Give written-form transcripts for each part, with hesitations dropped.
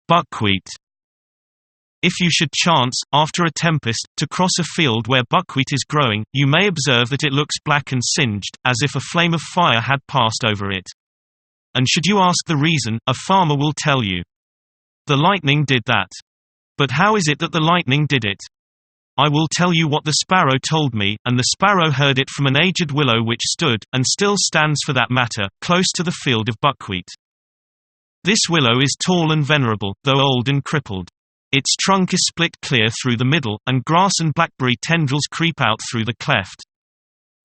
Buckwheat. If you should chance, after a tempest, to cross a field where buckwheat is growing, you may observe that it looks black and singed, as if a flame of fire had passed over it. And should you ask the reason, a farmer will tell you. The lightning did that. But how is it that the lightning did it? I will tell you what the sparrow told me, and the sparrow heard it from an aged willow which stood, and still stands for that matter, close to the field of buckwheat. This willow is tall and venerable, though old and crippled. Its trunk is split clear through the middle, and grass and blackberry tendrils creep out through the cleft.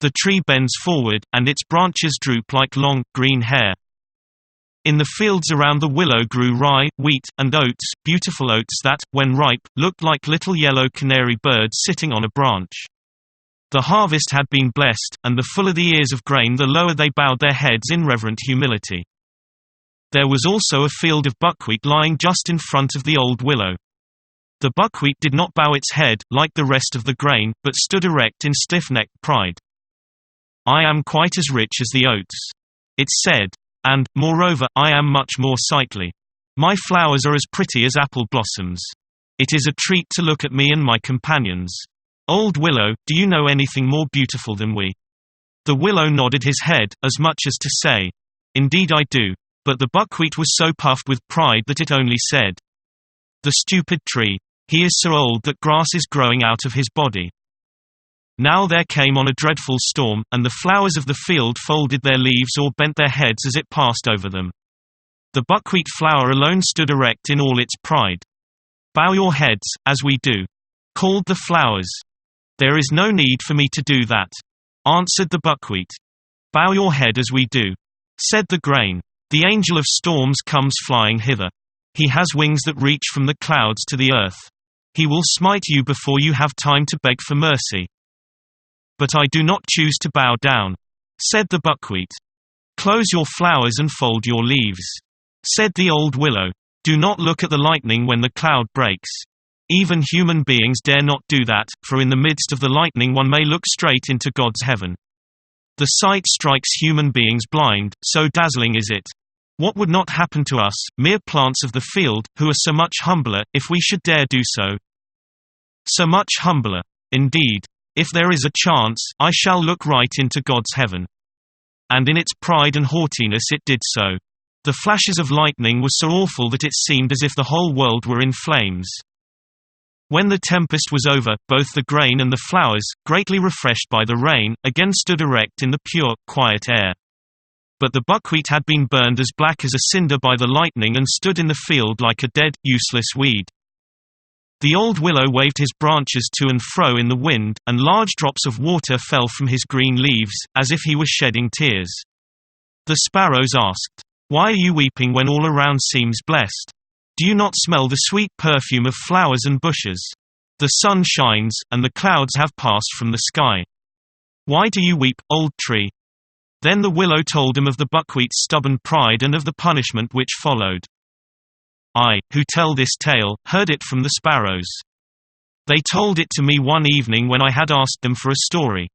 The tree bends forward, and its branches droop like long, green hair. In the fields around the willow grew rye, wheat, and oats, beautiful oats that, when ripe, looked like little yellow canary birds sitting on a branch. The harvest had been blessed, and the fuller the ears of grain the lower they bowed their heads in reverent humility. There was also a field of buckwheat lying just in front of the old willow. The buckwheat did not bow its head, like the rest of the grain, but stood erect in stiff-necked pride. "I am quite as rich as the oats," it said. "And, moreover, I am much more sightly. My flowers are as pretty as apple blossoms. It is a treat to look at me and my companions. Old willow, do you know anything more beautiful than we?" The willow nodded his head, as much as to say, "Indeed I do." But the buckwheat was so puffed with pride that it only said, "The stupid tree. He is so old that grass is growing out of his body." Now there came on a dreadful storm, and the flowers of the field folded their leaves or bent their heads as it passed over them. The buckwheat flower alone stood erect in all its pride. "Bow your heads, as we do," called the flowers. "There is no need for me to do that," answered the buckwheat. "Bow your head as we do," said the grain. "The angel of storms comes flying hither. He has wings that reach from the clouds to the earth. He will smite you before you have time to beg for mercy." "But I do not choose to bow down," said the buckwheat. "Close your flowers and fold your leaves," said the old willow. "Do not look at the lightning when the cloud breaks. Even human beings dare not do that, for in the midst of the lightning one may look straight into God's heaven. The sight strikes human beings blind, so dazzling is it. What would not happen to us, mere plants of the field, who are so much humbler, if we should dare do so? So much humbler. Indeed, if there is a chance, I shall look right into God's heaven." And in its pride and haughtiness it did so. The flashes of lightning were so awful that it seemed as if the whole world were in flames. When the tempest was over, both the grain and the flowers, greatly refreshed by the rain, again stood erect in the pure, quiet air. But the buckwheat had been burned as black as a cinder by the lightning and stood in the field like a dead, useless weed. The old willow waved his branches to and fro in the wind, and large drops of water fell from his green leaves, as if he was shedding tears. The sparrows asked, "Why are you weeping when all around seems blessed? Do you not smell the sweet perfume of flowers and bushes? The sun shines, and the clouds have passed from the sky. Why do you weep, old tree?" Then the willow told him of the buckwheat's stubborn pride and of the punishment which followed. "I, who tell this tale, heard it from the sparrows. They told it to me one evening when I had asked them for a story.